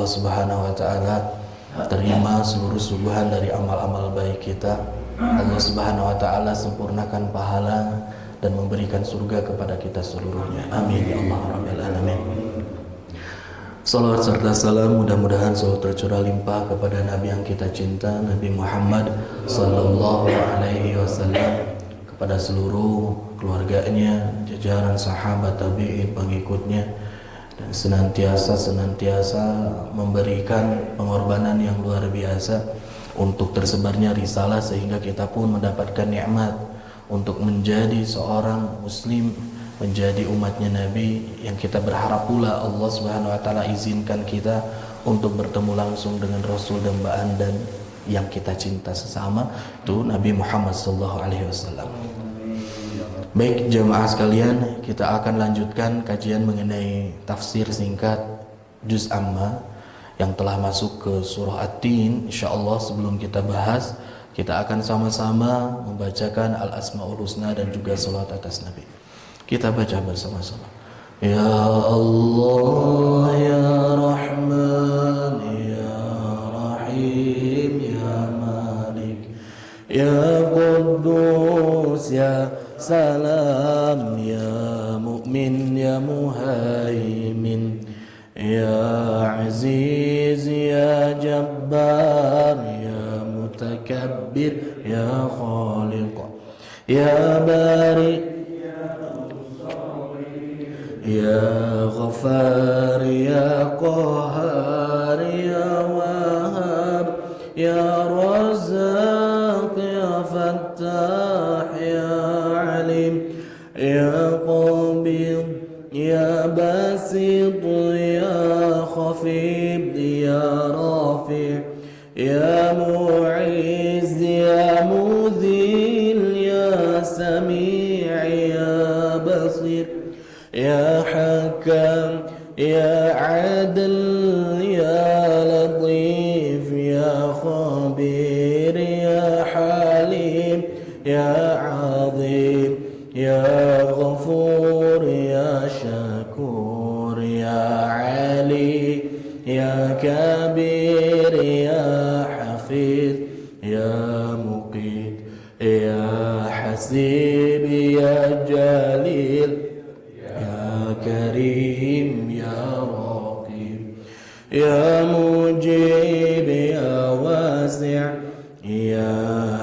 Allah Subhanahu wa taala terima seluruh suguhan dari amal-amal baik kita. Allah Subhanahu wa taala sempurnakan pahala dan memberikan surga kepada kita seluruhnya. Amin ya Allah rabbil alamin. Salawat serta salam mudah-mudahan selalu tercurah limpah kepada Nabi yang kita cinta, Nabi Muhammad sallallahu alaihi wasallam, kepada seluruh keluarganya, jajaran sahabat tabi'in, pengikutnya, dan senantiasa memberikan pengorbanan yang luar biasa untuk tersebarnya risalah, sehingga kita pun mendapatkan nikmat untuk menjadi seorang muslim, menjadi umatnya Nabi, yang kita berharap pula Allah Subhanahu wa taala izinkan kita untuk bertemu langsung dengan Rasul dan dambaan dan yang kita cinta sesama, itu Nabi Muhammad sallallahu alaihi wasallam. Baik jemaah sekalian, kita akan lanjutkan kajian mengenai tafsir singkat Juz Amma yang telah masuk ke surah At-Tin. Insyaallah sebelum kita bahas, kita akan sama-sama membacakan Al-Asmaul Husna dan juga salawat atas Nabi. Kita baca bersama-sama. Ya Allah ya Rahman ya Rahim ya Malik ya Quddus ya Salam ya Mu'min ya Muhaimin ya Aziz ya Jabbar ya Mutakabbir ya Khaliq ya Bari ya Ghaffar ya Qahhar ya Wahhab ya Razzaq ya Fattah ya Alim ya Qabid ya Basit ya Khafid ya Rafi' ya Mu'izz ya Mudhil ya Sami' ya Basir ya Hakam ya Adil ya Latif ya Khabir ya Halim ya Azim ya Ghafur ya Shakur ya Ali ya Kabir ya Hafiz ya Muqit ya Hasib ya Jalil Karim ya Raqib ya Mujib ya Wasi' ya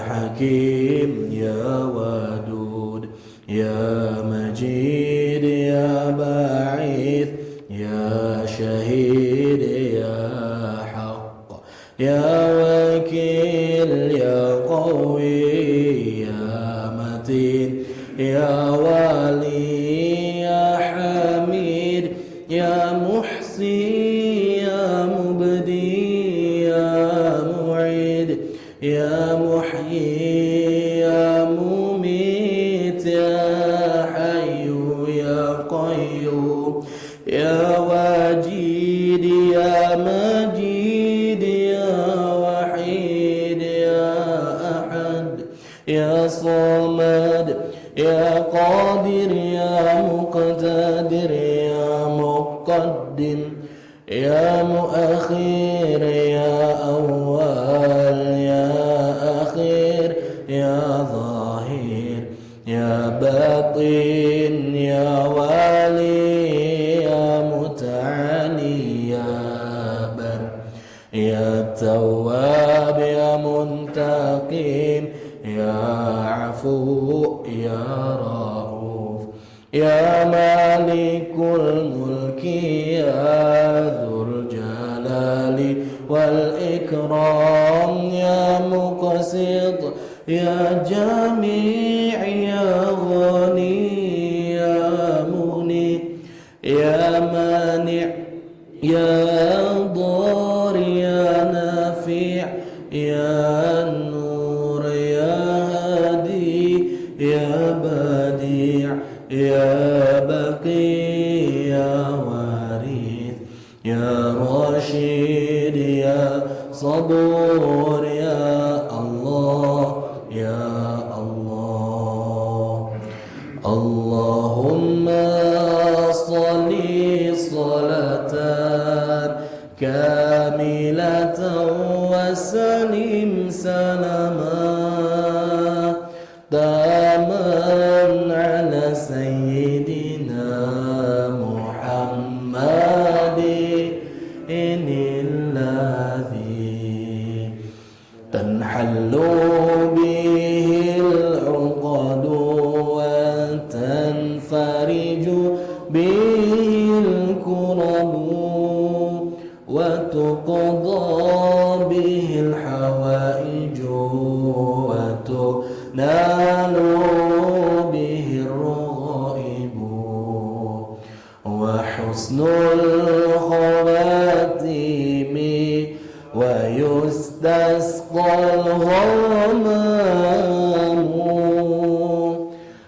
Hakim ya Wadud ya Majid ya Ba'ith ya Shahid ya Haqq ya Wakil ya Qawi ya Matin ya Wali ya Muhsi ya Mubdi ya Mu'id ya Muhyi ya Mumit ya Hayyu ya Qayyum ya Wajid ya Majid ya Wahid ya Ahad ya Samad ya Qadir ya Muqtadir ya Muqaddim ya Muakhir ya Awwal ya Akhir ya Zahir ya Batin ya Wali ya Muta'ali ya Bar ya Tawwab ya Muntaqim ya Afu ya Rauf ya Malikul Mulki ya Dzul Jalali wal Ikram ya Muqsit ya Jami' ya Ghani ya Muni ya Mani' ya Dhar ya Nafi' ya Nur ya Hadi ya Badi' ya Baqi ya Warith ya Rashid ya Sabur ya Allah ya Allah Allahumma salli salatan وتقضى به الحوائج وتنال به الرغائب وحسن الخواتيم ويستسقى الغمام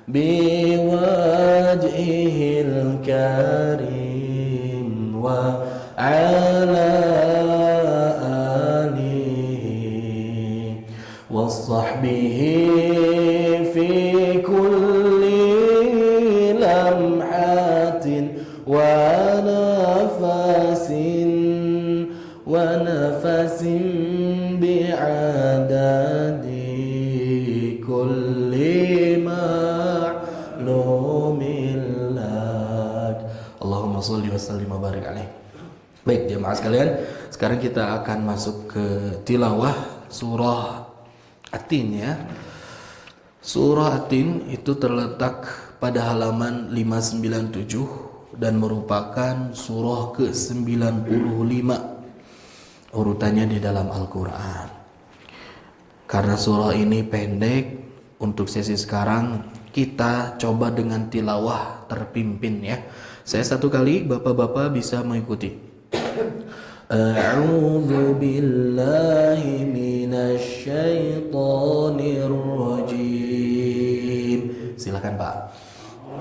بوجهه الكريم وعلى آله وصحبه في كل لمحة ونفس بعدد كل معلوم لك Allahumma sholli wa sallim wa barik alaih. Baik jemaah sekalian, sekarang kita akan masuk ke tilawah surah At-Tin ya. Surah At-Tin itu terletak pada halaman 597 dan merupakan surah ke-95 urutannya di dalam Al-Quran. Karena surah ini pendek, untuk sesi sekarang kita coba dengan tilawah terpimpin ya. Saya satu kali, bapak-bapak bisa mengikuti. A'udzu billahi minasy syaithanir rajim. Silakan Pak.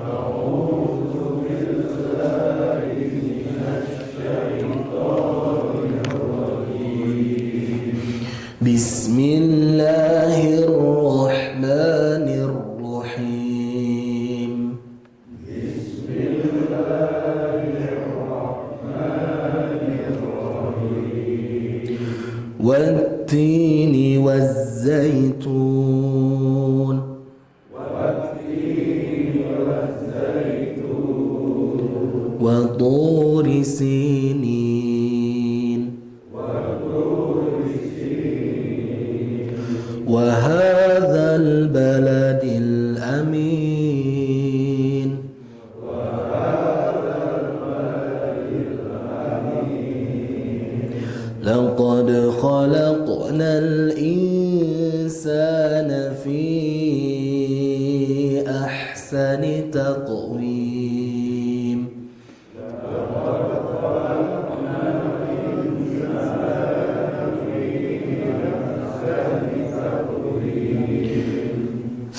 A'udzu billahi minasy syaithanir rajim. Bismillahirrahmanirrahim. والتين والزيتون وطور سينين وهذا البلد الأمين لقد خلقنا الإنسان في أحسن تقويم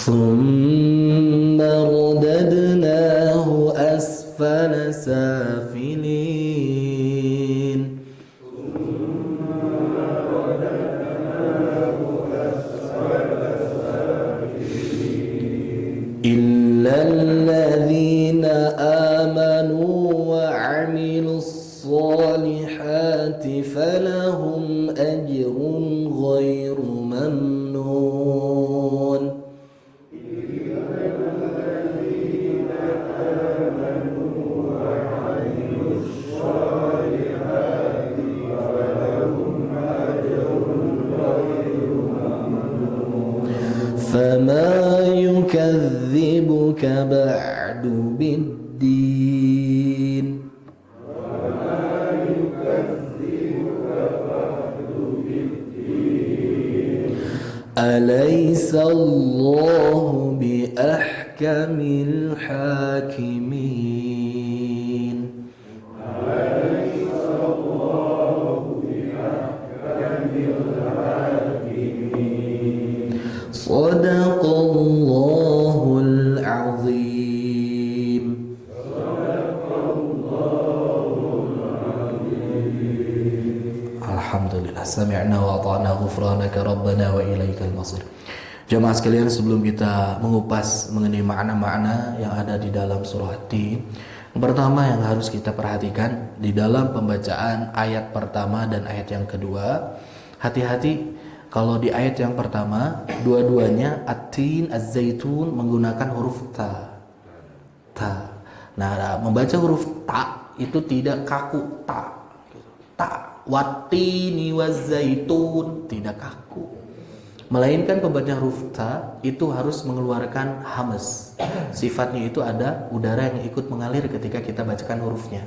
ثم رددناه أسفل سافلين إلا الذين آمنوا وعملوا الصالحات فلهم أجر غير ممنون فما يكذبك بعد بالدين أليس الله بأحكم الحاكمين صدق الله العظيم. Alhamdulillah, sami'na wa ata'na ghufranaka rabbana wa ilaikal masir. Jemaah sekalian, sebelum kita mengupas mengenai makna-makna yang ada di dalam surah At-Tin, yang pertama yang harus kita perhatikan di dalam pembacaan ayat pertama dan ayat yang kedua, hati-hati. Kalau di ayat yang pertama, dua-duanya At-Tin, Az-Zaitun menggunakan huruf ta. Ta. Nah, membaca huruf ta itu tidak kaku ta. Ta. Wat-tini waz-zaitun tidak kaku. Melainkan pembaca huruf ta itu harus mengeluarkan hamas. Sifatnya itu ada udara yang ikut mengalir ketika kita bacakan hurufnya.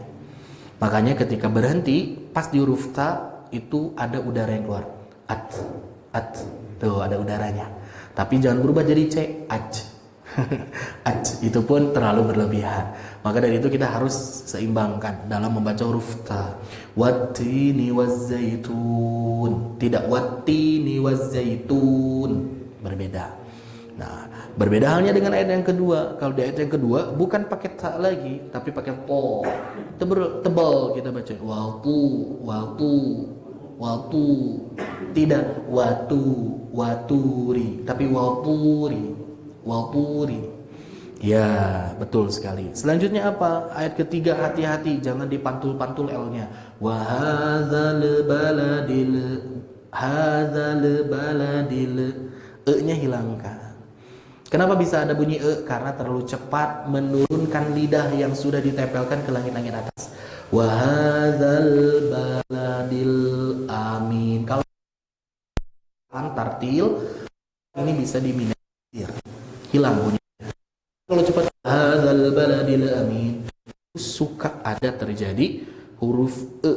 Makanya ketika berhenti pas di huruf ta itu ada udara yang keluar. At. Tuh ada udaranya. Tapi jangan berubah jadi c, aj. Aj itu pun terlalu berlebihan. Maka dari itu kita harus seimbangkan dalam membaca huruf ta. Wattini wazzaitun. Tidak wattini wazzaitun. Berbeda. Nah, berbeda halnya dengan ayat yang kedua. Kalau di ayat yang kedua bukan pakai ta lagi, tapi pakai to. Tebal kita baca. Watu. Tidak waturi, tapi waturi. Ya, betul sekali. Selanjutnya apa? Ayat ketiga, hati-hati jangan dipantul-pantul L-nya. Wa hadzal baladil E-nya hilangkan. Kenapa bisa ada bunyi E? Karena terlalu cepat menurunkan lidah yang sudah ditempelkan ke langit-langit atas. Wa hadzal baladil amin. Kalau tartil ini bisa diminimalisir, hilang bunyi. Kalau cepat hadzal baladil amin, suka ada terjadi huruf E,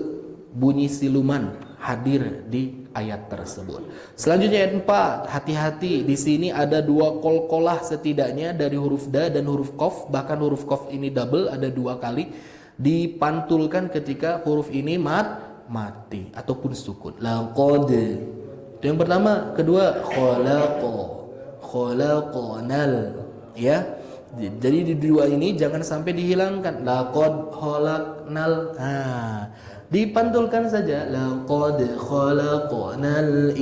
bunyi siluman hadir di ayat tersebut. Selanjutnya ayat 4, hati-hati di sini ada dua qalqalah setidaknya dari huruf da dan huruf qaf, bahkan huruf qaf ini double, ada 2 kali dipantulkan ketika huruf ini mati ataupun sukun. Laqad. Itu yang pertama, kedua khalaqanal, ya. Jadi di dua ini jangan sampai dihilangkan. Laqad khalaqnal. Dipantulkan saja. Laqad khalaqnal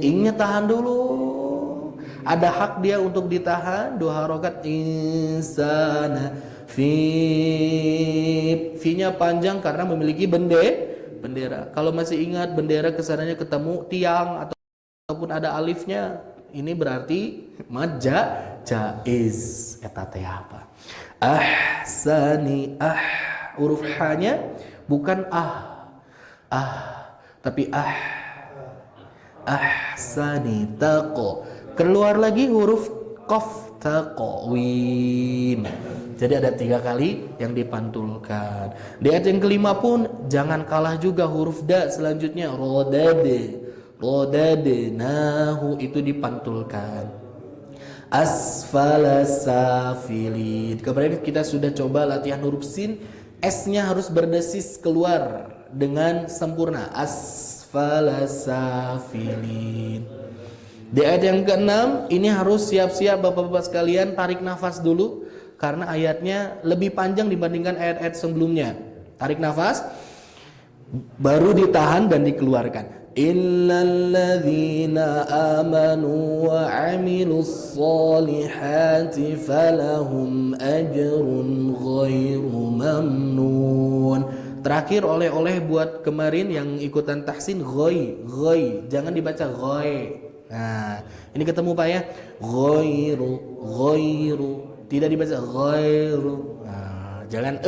ing-nya tahan dulu. Ada hak dia untuk ditahan, 2 harokat insana. Fi-nya panjang karena memiliki bendera. Kalau masih ingat bendera kesananya ketemu tiang ataupun ada alifnya, ini berarti jaiz. Eta teh apa? Ahsani huruf h-nya bukan tapi ahsani taqo. Keluar lagi huruf qaf taqwim. Jadi ada 3 kali yang dipantulkan. Di ayat yang kelima pun jangan kalah juga huruf da selanjutnya rodadnahu itu dipantulkan. Asfala safilin. Kemarin kita sudah coba latihan huruf sin, S-nya harus berdesis keluar dengan sempurna. Asfala safilin. Di ayat yang ke-6 ini harus siap-siap Bapak-bapak sekalian, tarik nafas dulu karena ayatnya lebih panjang dibandingkan ayat-ayat sebelumnya. Tarik nafas, baru ditahan dan dikeluarkan. Illalladzina amanu wa 'amilus solihati falahum ajrun ghairu mamnun. Terakhir oleh-oleh buat kemarin yang ikutan tahsin ghoi. Jangan dibaca ghoi. Nah, ini ketemu Pak ya. Ghairu. Tidak dibaca ghairu. Nah, jangan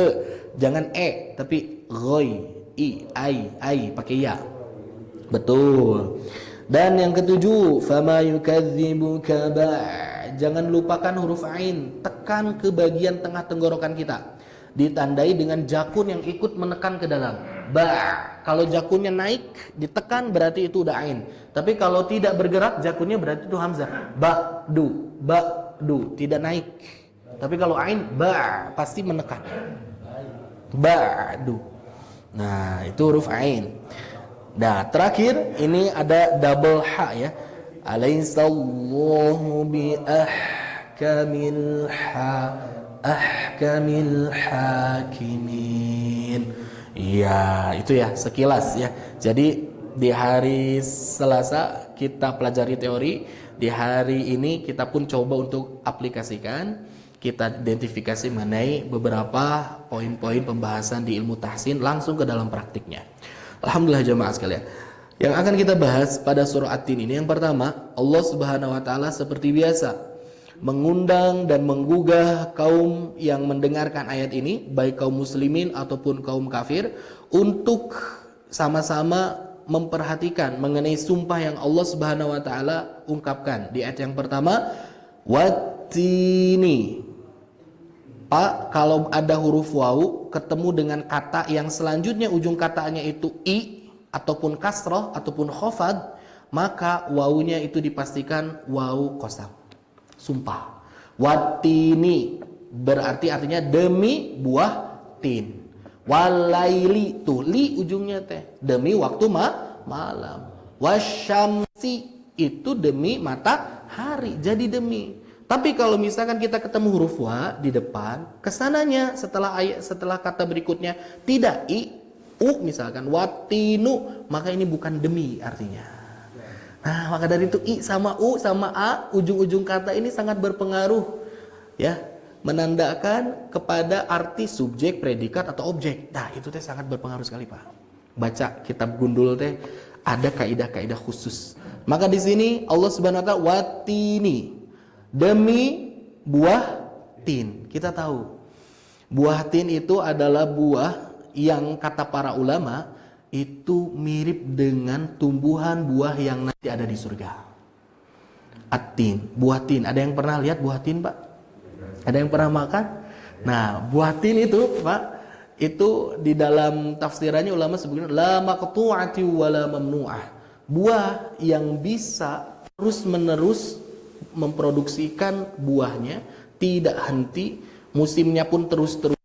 jangan tapi ghoi, ai pakai ya. Betul. Dan yang ke-7, fama yukadzibuka jangan lupakan huruf ain, tekan ke bagian tengah tenggorokan kita. Ditandai dengan jakun yang ikut menekan ke dalam. Kalau jakunnya naik, ditekan berarti itu udah ain. Tapi kalau tidak bergerak, jakunnya berarti itu hamzah. Ba'du, tidak naik. Tapi kalau ain, pasti menekan. Ba'du. Nah, itu huruf ain. Nah, terakhir ini ada double ha ya. Alaihissallahu bi ahkamil hakimin. Ya, itu ya sekilas ya. Jadi di hari Selasa kita pelajari teori, di hari ini kita pun coba untuk aplikasikan, kita identifikasi mengenai beberapa poin-poin pembahasan di ilmu tahsin langsung ke dalam praktiknya. Alhamdulillah jemaah sekalian. Yang akan kita bahas pada surah At-Tin ini yang pertama, Allah Subhanahu wa taala seperti biasa mengundang dan menggugah kaum yang mendengarkan ayat ini, baik kaum muslimin ataupun kaum kafir, untuk sama-sama memperhatikan mengenai sumpah yang Allah Subhanahu wa taala ungkapkan di ayat yang pertama, wattini. Pak, kalau ada huruf wawu ketemu dengan kata yang selanjutnya ujung katanya itu i ataupun kasroh ataupun khofad, maka wawunya itu dipastikan wawu qasam. Sumpah. Watini berarti artinya demi buah tin. Walaili tuh li ujungnya teh demi waktu malam. Wasyamsi itu demi matahari. Jadi demi. Tapi kalau misalkan kita ketemu huruf wa di depan, kesananya setelah kata berikutnya tidak i, u misalkan watinu, maka ini bukan demi artinya. Nah, maka dari itu i sama u sama a ujung-ujung kata ini sangat berpengaruh ya, menandakan kepada arti subjek, predikat atau objek. Nah, itu teh sangat berpengaruh sekali, Pak. Baca kitab Gundul teh ada kaidah-kaidah khusus. Maka di sini Allah Subhanahu wa taala watini demi buah tin. Kita tahu buah tin itu adalah buah yang kata para ulama itu mirip dengan tumbuhan buah yang nanti ada di surga. At-tin, buah tin. Ada yang pernah lihat buah tin, Pak? Ada yang pernah makan? Nah, buah tin itu, Pak, itu di dalam tafsirannya ulama sebutnya la maqtu'ati wa la mamnu'ah. Buah yang bisa terus-menerus memproduksikan buahnya, tidak henti, musimnya pun terus-terus,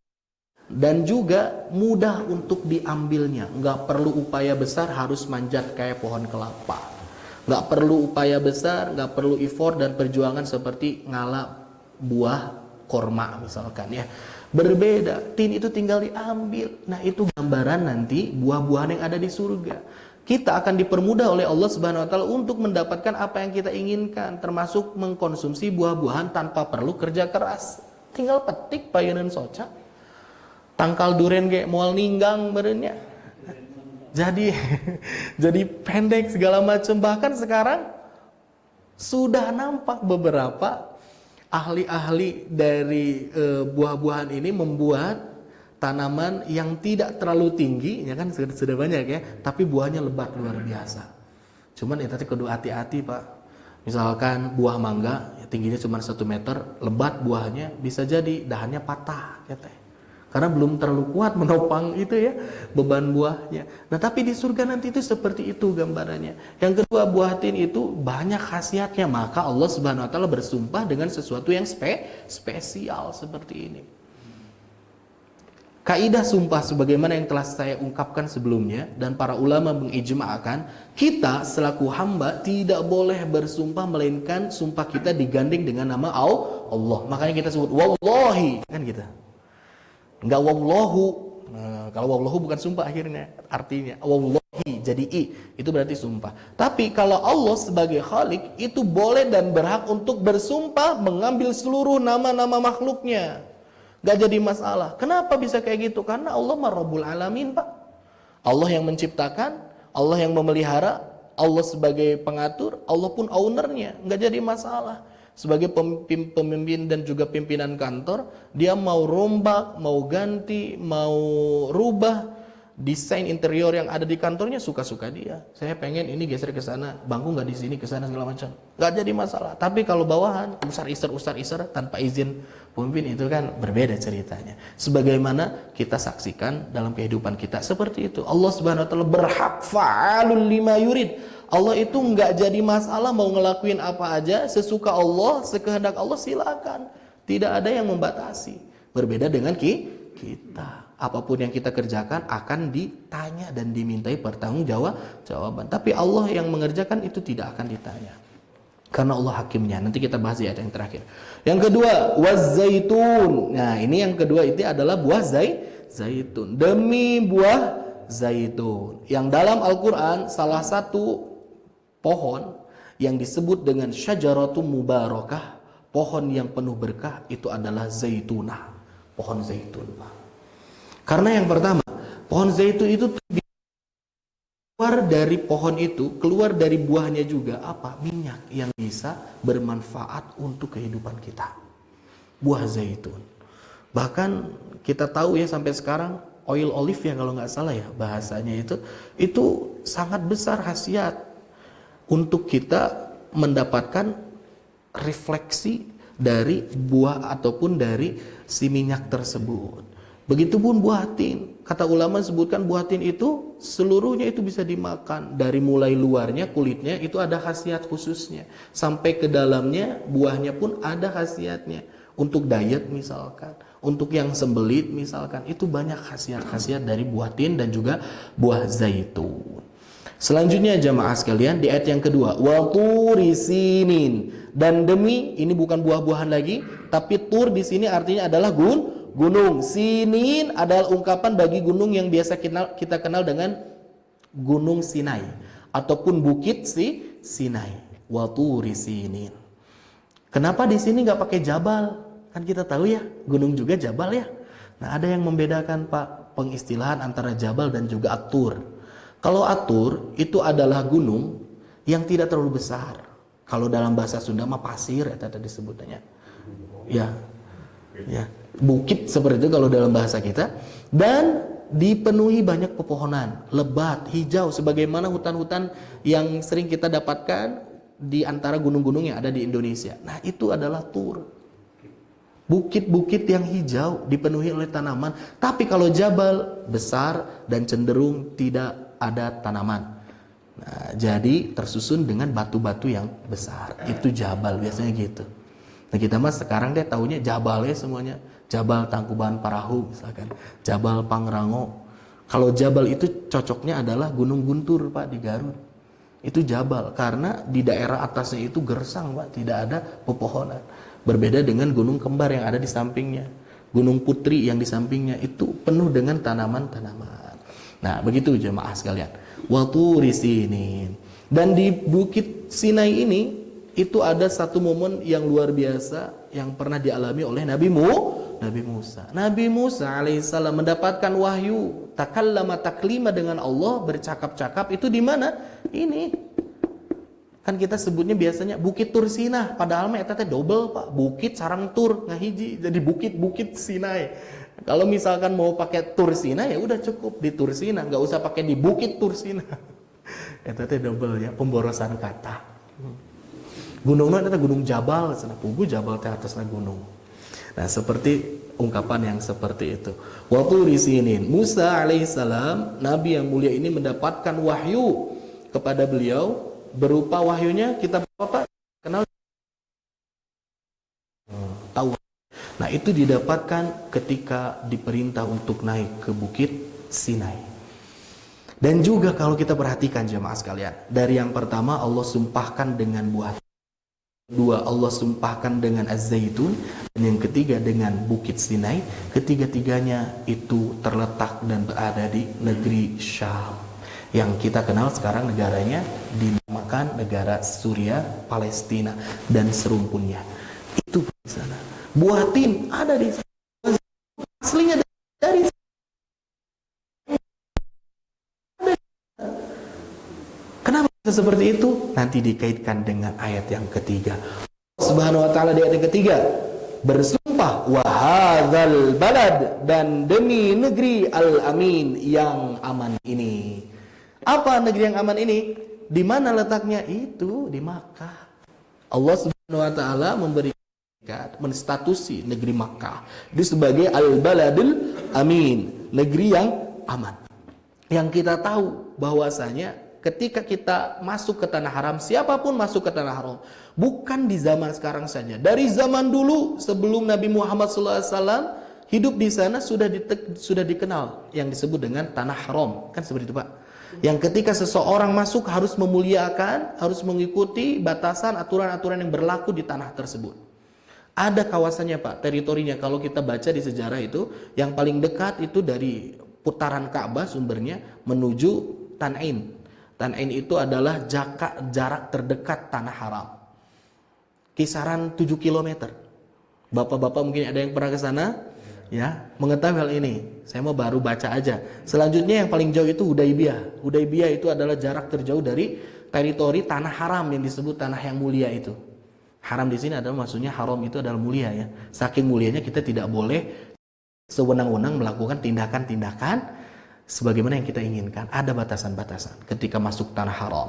dan juga mudah untuk diambilnya. Nggak perlu upaya besar harus manjat kayak pohon kelapa, nggak perlu upaya besar, nggak perlu effort dan perjuangan seperti ngalap buah korma misalkan ya. Berbeda, tin itu tinggal diambil. Nah, itu gambaran nanti buah-buahan yang ada di surga. Kita akan dipermudah oleh Allah Subhanahu wa taala untuk mendapatkan apa yang kita inginkan, termasuk mengkonsumsi buah-buahan tanpa perlu kerja keras. Tinggal petik payeun soca. Tangkal duren ge moal ninggang berenya. Jadi pendek segala macam. Bahkan sekarang sudah nampak beberapa ahli-ahli dari buah-buahan ini membuat tanaman yang tidak terlalu tinggi, ya kan sudah banyak ya, tapi buahnya lebat luar biasa. Cuman tadi kudu hati-hati, Pak. Misalkan buah mangga, ya tingginya cuma 1 meter, lebat buahnya, bisa jadi dahannya patah, ya teh. Karena belum terlalu kuat menopang itu ya, beban buahnya. Nah, tapi di surga nanti itu seperti itu gambarannya. Yang kedua, buah tin itu banyak khasiatnya, maka Allah Subhanahu wa taala bersumpah dengan sesuatu yang spesial seperti ini. Kaidah sumpah sebagaimana yang telah saya ungkapkan sebelumnya dan para ulama mengijma'kan, kita selaku hamba tidak boleh bersumpah melainkan sumpah kita digandeng dengan nama Allah. Makanya kita sebut wallahi, kan gitu. Enggak wallahu. Nah, kalau wallahu bukan sumpah akhirnya, artinya wallahi jadi i, itu berarti sumpah. Tapi kalau Allah sebagai Khalik itu boleh dan berhak untuk bersumpah mengambil seluruh nama-nama makhluknya. Gak jadi masalah. Kenapa bisa kayak gitu? Karena Allah Rabbul Alamin, Pak. Allah yang menciptakan, Allah yang memelihara, Allah sebagai pengatur, Allah pun ownernya. Gak jadi masalah. Sebagai pemimpin dan juga pimpinan kantor, dia mau rombak, mau ganti, mau rubah desain interior yang ada di kantornya, suka-suka dia. Saya pengen ini geser ke sana, bangku nggak di sini, ke sana segala macam. Nggak jadi masalah. Tapi kalau bawahan usar iser tanpa izin pemimpin, itu kan berbeda ceritanya. Sebagaimana kita saksikan dalam kehidupan kita seperti itu. Allah Subhanahu wa taala berhak fa'alul lima yurid. Allah itu nggak jadi masalah mau ngelakuin apa aja sesuka Allah, sekehendak Allah, silakan. Tidak ada yang membatasi. Berbeda dengan kita. Apapun yang kita kerjakan akan ditanya dan dimintai pertanggungjawaban. Tapi Allah yang mengerjakan itu tidak akan ditanya. Karena Allah hakimnya. Nanti kita bahas di ayat yang terakhir. Yang kedua, waz-zaitun. Nah, ini yang kedua itu adalah buah zaitun. Demi buah zaitun. Yang dalam Al-Qur'an salah satu pohon yang disebut dengan syajaratun mubarakah, pohon yang penuh berkah, itu adalah zaitunah. Pohon zaitun, Pak. Karena yang pertama, pohon zaitun itu keluar dari pohon itu, keluar dari buahnya juga apa? Minyak yang bisa bermanfaat untuk kehidupan kita. Buah zaitun. Bahkan kita tahu ya sampai sekarang oil olive ya kalau nggak salah ya bahasanya itu sangat besar khasiat untuk kita mendapatkan refleksi dari buah ataupun dari si minyak tersebut. Begitupun buah tin. Kata ulama sebutkan buah tin itu seluruhnya itu bisa dimakan. Dari mulai luarnya, kulitnya itu ada khasiat khususnya. Sampai ke dalamnya, buahnya pun ada khasiatnya. Untuk diet misalkan, untuk yang sembelit misalkan, itu banyak khasiat-khasiat dari buah tin dan juga buah zaitun. Selanjutnya jamaah sekalian, di ayat yang kedua, wa turi sinin, dan demi, ini bukan buah-buahan lagi, tapi tur di sini artinya adalah gunung. Sinin adalah ungkapan bagi gunung yang biasa kita kenal dengan Gunung Sinai ataupun Bukit Sinai. Wa turi sinin. Kenapa di sini nggak pakai jabal? Kan kita tahu ya, gunung juga jabal ya. Nah, ada yang membedakan Pak pengistilahan antara jabal dan juga atur. Kalau atur itu adalah gunung yang tidak terlalu besar. Kalau dalam bahasa Sunda mah pasir ya tadi disebutnya. Ya. Bukit seperti itu kalau dalam bahasa kita, dan dipenuhi banyak pepohonan, lebat, hijau sebagaimana hutan-hutan yang sering kita dapatkan di antara gunung-gunung yang ada di Indonesia. Nah, itu adalah tur. Bukit-bukit yang hijau dipenuhi oleh tanaman. Tapi kalau jabal besar dan cenderung tidak ada tanaman. Nah, jadi tersusun dengan batu-batu yang besar. Itu jabal biasanya gitu. Nah, kita mah sekarang deh taunya jabalnya semuanya. Jabal Tangkuban Parahu misalkan, Jabal Pangrango. Kalau jabal itu cocoknya adalah Gunung Guntur Pak di Garut. Itu jabal karena di daerah atasnya itu gersang Pak, tidak ada pepohonan. Berbeda dengan Gunung Kembar yang ada di sampingnya. Gunung Putri yang di sampingnya itu penuh dengan tanaman-tanaman. Nah, begitu jemaah sekalian. Wa turi sinin. Dan di Bukit Sinai ini itu ada satu momen yang luar biasa yang pernah dialami oleh Nabi Musa. Nabi Musa alaihissalam mendapatkan wahyu, takallama taklima dengan Allah, bercakap-cakap itu di mana? Ini. Kan kita sebutnya biasanya Bukit Tur Sinai, padahal mah eta teh double Pak. Bukit sarang tur ngahiji jadi bukit-bukit Sinai. Kalau misalkan mau pakai Tur Sinai ya udah cukup di Tur Sinai, enggak usah pakai di Bukit Tur Sinai. Eta teh double ya, pemborosan kata. Gunungnya ada gunung Jabal, sana pugu Jabal teh atasnya gunung. Nah, seperti ungkapan yang seperti itu. Wa turi sinin. Musa alaihissalam, nabi yang mulia ini mendapatkan wahyu kepada beliau, berupa wahyunya kita apa? Kenal tahu. Nah, itu didapatkan ketika diperintah untuk naik ke Bukit Sinai. Dan juga kalau kita perhatikan jemaah sekalian, dari yang pertama Allah sumpahkan dengan buah, dua Allah sumpahkan dengan az-zaitun, dan yang ketiga dengan Bukit Sinai. Ketiga-tiganya itu terletak dan berada di negeri Syam, yang kita kenal sekarang negaranya dinamakan negara Suria, Palestina dan serumpunnya. Itu di sana. Buah tin ada di sana. Aslinya dari seperti itu nanti dikaitkan dengan ayat yang ketiga. Subhanahu wa ta'ala di ayat yang ketiga bersumpah wa hadzal balad, dan demi negeri al-amin yang aman ini. Apa negeri yang aman ini? Di mana letaknya? Itu di Makkah. Allah Subhanahu wa ta'ala menstatusi negeri Makkah itu sebagai al-baladul amin, negeri yang aman. Yang kita tahu bahwasanya ketika kita masuk ke tanah haram, siapapun masuk ke tanah haram, bukan di zaman sekarang saja. Dari zaman dulu sebelum Nabi Muhammad SAW hidup di sana sudah dikenal yang disebut dengan tanah haram, kan seperti itu Pak. Yang ketika seseorang masuk harus memuliakan, harus mengikuti batasan aturan-aturan yang berlaku di tanah tersebut. Ada kawasannya Pak, teritorinya. Kalau kita baca di sejarah itu, yang paling dekat itu dari putaran Ka'bah sumbernya menuju Tan'in. Tan'in itu adalah jarak terdekat tanah haram. Kisaran 7 km. Bapak-bapak mungkin ada yang pernah ke sana, ya, mengetahui hal ini. Saya mau baru baca aja. Selanjutnya yang paling jauh itu Hudaybiyah. Hudaybiyah itu adalah jarak terjauh dari teritori tanah haram yang disebut tanah yang mulia itu. Haram di sini adalah maksudnya haram itu adalah mulia ya. Saking mulianya kita tidak boleh sewenang-wenang melakukan tindakan-tindakan sebagaimana yang kita inginkan. Ada batasan-batasan ketika masuk tanah haram.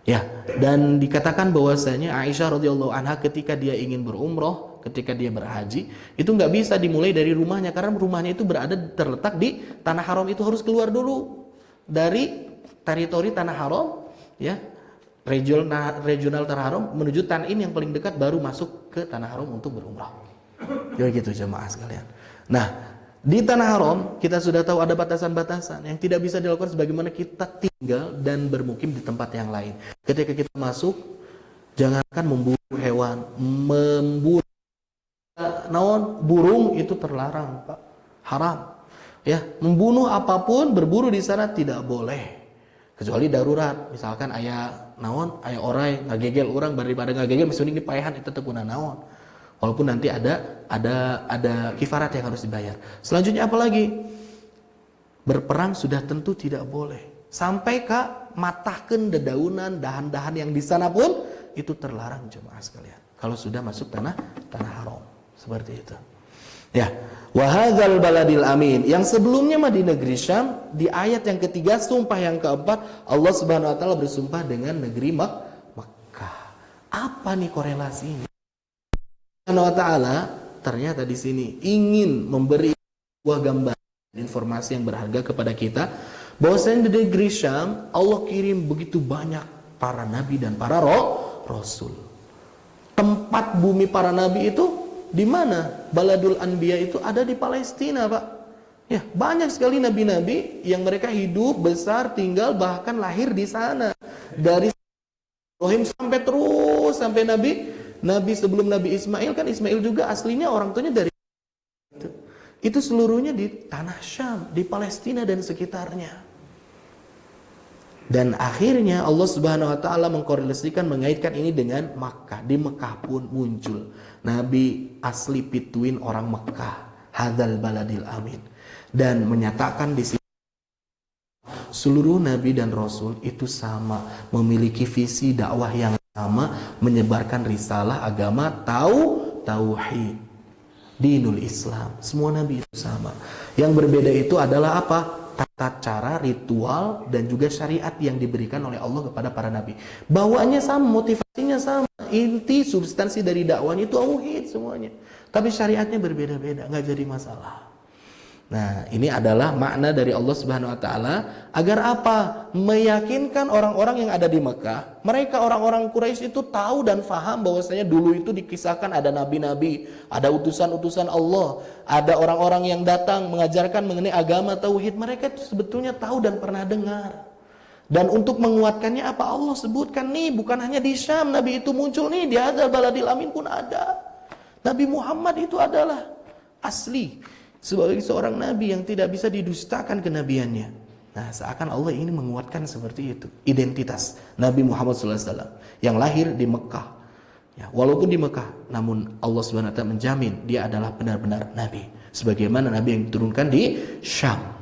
Ya, dan dikatakan bahwasanya Aisyah radhiyallahu anha ketika dia ingin berumroh ketika dia berhaji, itu nggak bisa dimulai dari rumahnya, karena rumahnya itu terletak di tanah haram, itu harus keluar dulu dari teritori tanah haram, ya, regional tanah haram menuju Tan'im yang paling dekat, baru masuk ke tanah haram untuk berumrah. Ya gitu jemaah sekalian. Nah, di tanah haram kita sudah tahu ada batasan-batasan yang tidak bisa dilakukan sebagaimana kita tinggal dan bermukim di tempat yang lain. Ketika kita masuk, jangankan membunuh hewan, membunuh burung itu terlarang, Pak. Haram. Ya, membunuh apapun, berburu di sana tidak boleh. Kecuali darurat, misalkan aya orai ngagegel orang, daripada ngagegel masih mending dipaehan itu teguna naon. Walaupun nanti ada kifarat yang harus dibayar. Selanjutnya apa lagi? Berperang sudah tentu tidak boleh. Sampai ke matahkeun dedaunan, dahan-dahan yang di sana pun itu terlarang jemaah sekalian. Kalau sudah masuk tanah haram. Seperti itu. Ya, wa hadzal baladil amin. Yang sebelumnya mah di negeri Syam, di ayat yang ketiga, sumpah yang keempat, Allah Subhanahu wa taala bersumpah dengan negeri Makkah. Apa nih korelasinya? Allah Ta'ala ternyata di sini ingin memberi sebuah gambaran, informasi yang berharga kepada kita, bahwasanya di negeri Syam Allah kirim begitu banyak para nabi dan para rasul. Tempat bumi para nabi itu di mana? Baladul Anbiya itu ada di Palestina, Pak. Ya, banyak sekali nabi-nabi yang mereka hidup, besar, tinggal, bahkan lahir di sana. Dari Ibrahim sampai Nabi sebelum Nabi Ismail, kan Ismail juga aslinya orang tuanya dari itu seluruhnya di tanah Syam, di Palestina dan sekitarnya. Dan akhirnya Allah Subhanahu wa taala mengkorelasikan, mengaitkan ini dengan Makkah. Di Makkah pun muncul nabi asli pituin orang Makkah, hadzal baladil amin, dan menyatakan di sini seluruh nabi dan rasul itu sama, memiliki visi dakwah yang sama, menyebarkan risalah agama tauhid, dinul Islam. Semua nabi itu sama. Yang berbeda itu adalah apa? Tata cara, ritual, dan juga syariat yang diberikan oleh Allah kepada para nabi. Bawaannya sama, motivasinya sama. Inti substansi dari dakwahnya itu tauhid semuanya. Tapi syariatnya berbeda-beda, nggak jadi masalah. Nah, ini adalah makna dari Allah Subhanahu wa taala agar apa? Meyakinkan orang-orang yang ada di Mekah. Mereka orang-orang Quraisy itu tahu dan faham bahwasanya dulu itu dikisahkan ada nabi-nabi, ada utusan-utusan Allah, ada orang-orang yang datang mengajarkan mengenai agama tauhid. Mereka itu sebetulnya tahu dan pernah dengar. Dan untuk menguatkannya apa? Allah sebutkan nih, bukan hanya di Syam nabi itu muncul nih, di hadzal baladil amin pun ada. Nabi Muhammad itu adalah asli sebagai seorang nabi yang tidak bisa didustakan kenabiannya. Nah, seakan Allah ini menguatkan seperti itu identitas Nabi Muhammad SAW yang lahir di Mekah. Ya, walaupun di Mekah, namun Allah Subhanahu wa taala menjamin dia adalah benar-benar nabi, sebagaimana nabi yang diturunkan di Syam.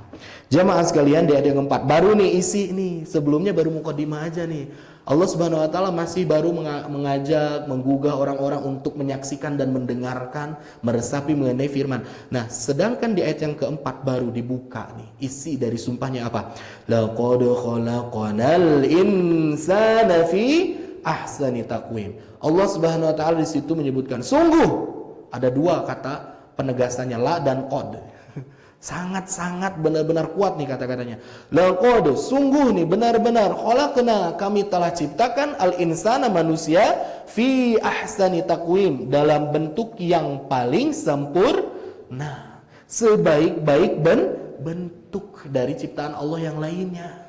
Jamaah sekalian, di ayat yang keempat baru nih isi nih, sebelumnya baru mukadimah aja nih. Allah Subhanahu wa taala masih baru mengajak, menggugah orang-orang untuk menyaksikan dan mendengarkan, meresapi mengenai firman. Nah, sedangkan di ayat yang keempat baru dibuka nih isi dari sumpahnya apa? Laqad khalaqnal insana fi ahsani taqwim. Allah Subhanahu wa taala di situ menyebutkan sungguh, ada dua kata penegasannya, la dan qad. Sangat-sangat benar-benar kuat nih kata-katanya. Laqad, sungguh nih benar-benar, khalaqna, kami telah ciptakan al-insana, manusia, fi ahsani taqwim, dalam bentuk yang paling sempurna, sebaik-baik bentuk dari ciptaan Allah yang lainnya.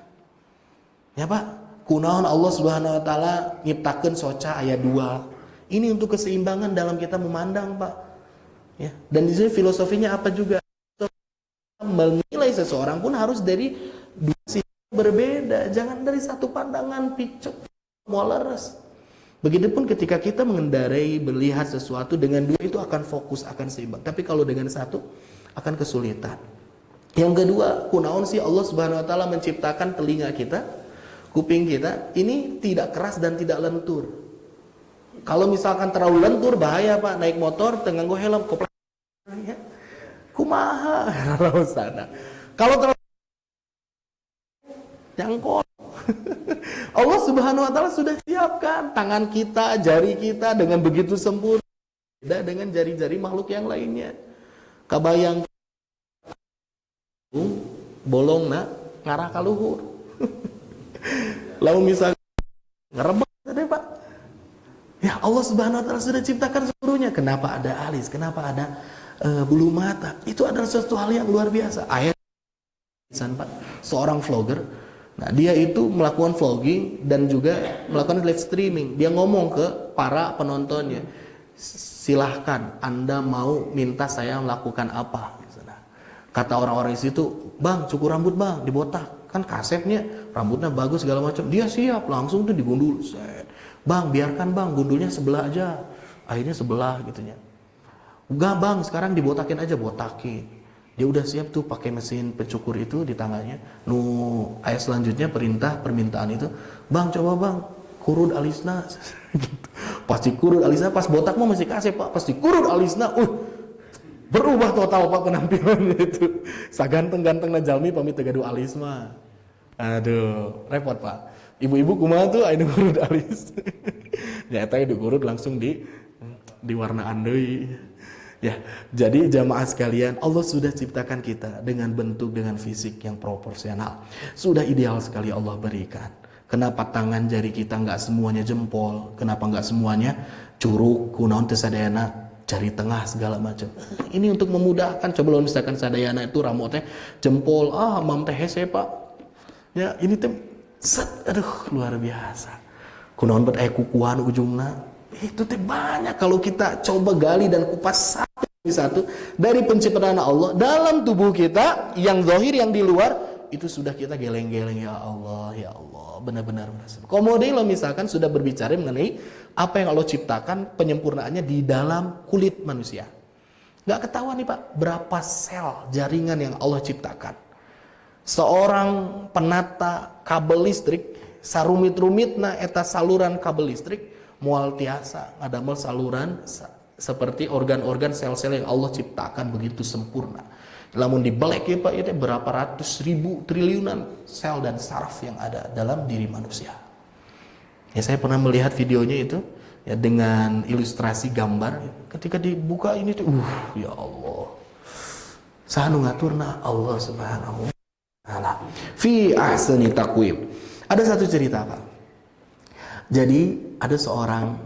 Ya Pak, kunaon Allah Subhanahu wa taala nyiptakeun soca aya dua. Ini untuk keseimbangan dalam kita memandang, Pak. Ya, dan di sini filosofinya apa juga? Menilai seseorang pun harus dari dua sisi berbeda, jangan dari satu pandangan picek moleres. Begitupun ketika kita mengendarai, melihat sesuatu dengan dua itu akan fokus, akan seimbang. Tapi kalau dengan satu akan kesulitan. Yang kedua, kunaon sih Allah Subhanahu wa taala menciptakan telinga kita, kuping kita ini tidak keras dan tidak lentur. Kalau misalkan terlalu lentur bahaya, Pak, naik motor tengah nggo helm koprak ya. Kumaha sana. Kalau terlalu jangkol. Allah Subhanahu wa taala sudah siapkan tangan kita, jari kita dengan begitu sempurna. beda dengan jari-jari makhluk yang lainnya. Kabayang bolong na ngarah ka luhur. Lalu misalnya ngerebek deh Pak. Ya Allah Subhanahu wa taala sudah ciptakan seluruhnya. Kenapa ada alis? Kenapa ada bulu mata? Itu adalah sesuatu hal yang luar biasa. Ayat Pak, seorang vlogger. Nah, dia itu melakukan vlogging dan juga melakukan live streaming. Dia ngomong ke para penontonnya, silahkan Anda mau minta saya melakukan apa. Kata orang-orang di situ, bang cukur rambut bang, dibotak. Kan kasetnya rambutnya bagus segala macam. Dia siap, langsung tuh digundul. Bang biarkan bang, gundulnya sebelah aja. Akhirnya sebelah gitunya. Enggak bang, sekarang dibotakin aja, botakin. Dia udah siap tuh pakai mesin pencukur itu di tangannya. Ayat selanjutnya permintaan itu, bang coba bang kurut alisna. Pasti kurut alisna, pas botak mau masih kasih Pak, pasti kurut alisna. Berubah total Pak penampilannya itu. Saganteng-gantengna jalmi pamit tegadu alis mah. Aduh, repot Pak. Ibu-ibu kumaha tuh anu kurut alis. Ya eta dikurut langsung di warnaan deui. Ya, jadi jamaah sekalian, Allah sudah ciptakan kita dengan bentuk, dengan fisik yang proporsional. Sudah ideal sekali Allah berikan. Kenapa tangan jari kita nggak semuanya jempol? Kenapa nggak semuanya curug, kunaon teu sadayana jari tengah segala macam? Ini untuk memudahkan. Coba lo misalkan sadayana itu rambutnya jempol, mam teh hese Pak. Ya, ini teh set, aduh luar biasa. Kunaon bet kukuhan ujungna. Itu teh banyak kalau kita coba gali dan kupas satu demi satu dari penciptaan Allah dalam tubuh kita, yang zahir yang di luar itu sudah kita geleng-geleng. Ya Allah benar-benar merasa. Kemudian lo misalkan sudah berbicara mengenai apa yang Allah ciptakan penyempurnaannya di dalam kulit manusia, nggak ketahuan nih Pak berapa sel jaringan yang Allah ciptakan. Seorang penata kabel listrik sarumit-rumitna eta saluran kabel listrik mual tiasa ngadamel saluran seperti organ-organ sel-sel yang Allah ciptakan begitu sempurna. Lamun dibelek ya Pak, itu berapa ratus ribu triliunan sel dan saraf yang ada dalam diri manusia. Ya saya pernah melihat videonya itu ya dengan ilustrasi gambar. Ketika dibuka ini tuh, ya Allah. Sanu ngaturna Allah Subhanahu wa taala. Fi ahsani taqwim. Ada satu cerita Pak. Jadi ada seorang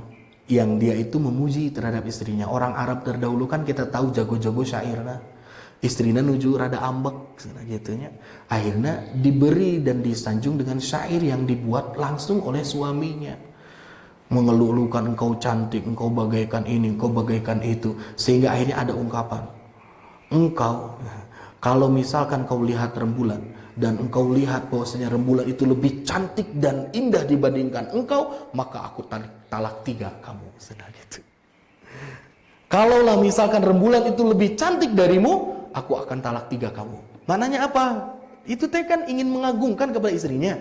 yang dia itu memuji terhadap istrinya. Orang Arab terdahulu kan kita tahu jago-jago syairna. Istrinya nuju rada ambek gitunya. Akhirnya diberi dan disanjung dengan syair yang dibuat langsung oleh suaminya. Mengeluh-elukan engkau cantik, engkau bagaikan ini, engkau bagaikan itu. Sehingga akhirnya ada ungkapan. Engkau, kalau misalkan kau lihat rembulan dan engkau lihat bahwasanya rembulan itu lebih cantik dan indah dibandingkan engkau, maka aku talak 3 kamu. Sudah gitu. Kalaulah misalkan rembulan itu lebih cantik darimu, aku akan talak 3 kamu. Maknanya apa? Itu teh kan ingin mengagungkan kepada istrinya,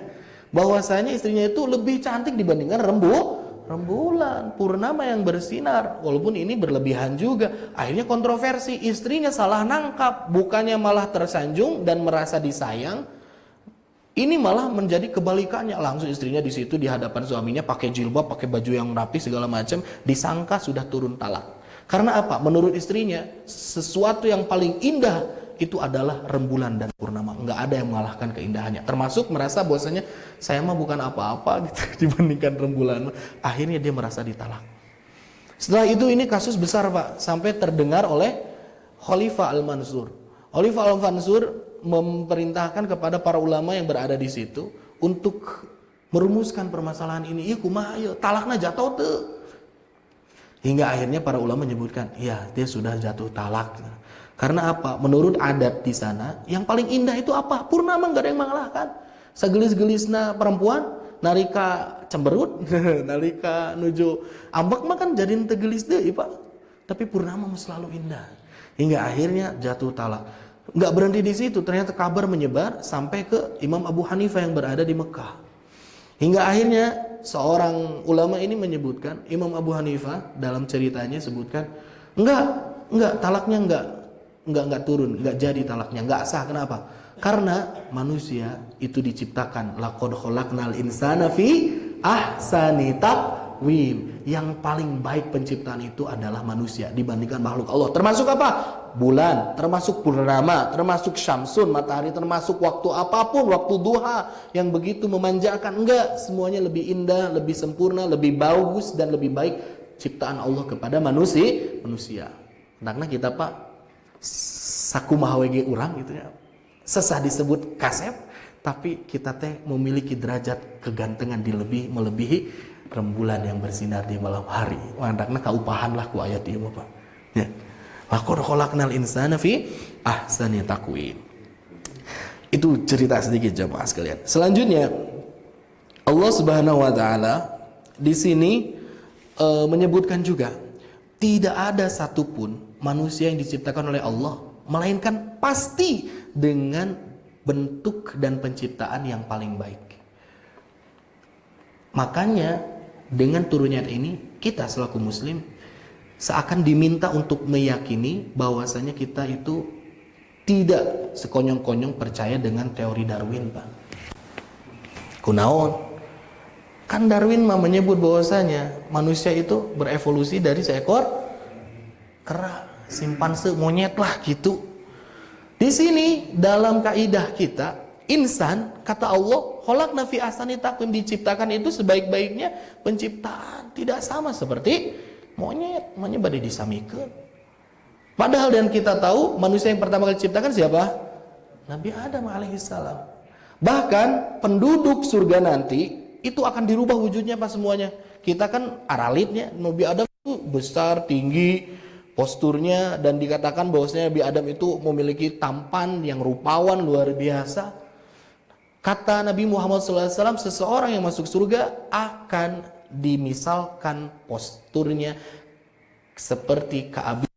bahwasanya istrinya itu lebih cantik dibandingkan rembulan purnama yang bersinar. Walaupun ini berlebihan juga. Akhirnya kontroversi, istrinya salah nangkap, bukannya malah tersanjung dan merasa disayang. Ini malah menjadi kebalikannya. Langsung istrinya di situ di hadapan suaminya pakai jilbab, pakai baju yang rapi segala macam, disangka sudah turun talak. Karena apa? Menurut istrinya sesuatu yang paling indah itu adalah rembulan dan purnama. Nggak ada yang mengalahkan keindahannya. Termasuk merasa bahwasanya saya mah bukan apa-apa gitu dibandingkan rembulan. Akhirnya dia merasa ditalak. Setelah itu ini kasus besar Pak, sampai terdengar oleh Khalifah Al-Mansur. Khalifah Al-Mansur memerintahkan kepada para ulama yang berada di situ untuk merumuskan permasalahan ini. Iya kumaha ayo talakna jatuh tuh. Hingga akhirnya para ulama menyebutkan, iya dia sudah jatuh talak. Karena apa? Menurut adat di sana, yang paling indah itu apa? Purnama, nggak ada yang mengalahkan. Segelis-gelisna perempuan, narika cemberut, narika nuju ambek mah kan jadi tegelis deh, Pak. Tapi purnama selalu indah. Hingga akhirnya jatuh talak. Nggak berhenti di situ, ternyata kabar menyebar sampai ke Imam Abu Hanifah yang berada di Mekah. Hingga akhirnya seorang ulama ini menyebutkan, Imam Abu Hanifah dalam ceritanya sebutkan, enggak talaknya enggak turun, enggak jadi talaknya, enggak sah. Kenapa? Karena manusia itu diciptakan laqad khalaqnal insana fi ahsani takwim. Yang paling baik penciptaan itu adalah manusia dibandingkan makhluk Allah. Termasuk apa? Bulan, termasuk purnama, termasuk syamsun, matahari, termasuk waktu apapun, waktu duha yang begitu memanjakan. Enggak, semuanya lebih indah, lebih sempurna, lebih bagus dan lebih baik ciptaan Allah kepada manusia. Karena kita Pak saku mahawege urang gitu ya. Sesah disebut kasep, tapi kita teh memiliki derajat kegantengan melebihi rembulan yang bersinar di malam hari. Wandakna kaupahan lah ku ayat ieu Pak. Ya. Laqad khalaqnal insana fi ahsani taqwim. Itu cerita sedikit jemaah sekalian. Selanjutnya Allah Subhanahu wa taala di sini menyebutkan juga tidak ada satupun manusia yang diciptakan oleh Allah melainkan pasti dengan bentuk dan penciptaan yang paling baik. Makanya dengan turunnya ini kita selaku muslim seakan diminta untuk meyakini bahwasanya kita itu tidak sekonyong-konyong percaya dengan teori Darwin, Pak. Kunaon? Kan Darwin mah menyebut bahwasanya manusia itu berevolusi dari seekor kera, simpanse, monyet lah gitu. Di sini dalam kaidah kita, insan kata Allah, khalaqna fi ahsani taqwim, diciptakan itu sebaik-baiknya penciptaan, tidak sama seperti monyet, monyet bade disamikeun. Padahal dan kita tahu manusia yang pertama kali diciptakan siapa? Nabi Adam alaihissalam. Bahkan penduduk surga nanti itu akan dirubah wujudnya Pak semuanya. Kita kan aralitnya, Nabi Adam itu besar, tinggi, posturnya, dan dikatakan bahwasanya Nabi Adam itu memiliki tampan yang rupawan luar biasa. Kata Nabi Muhammad SAW, seseorang yang masuk surga akan dimisalkan posturnya seperti Ka'ab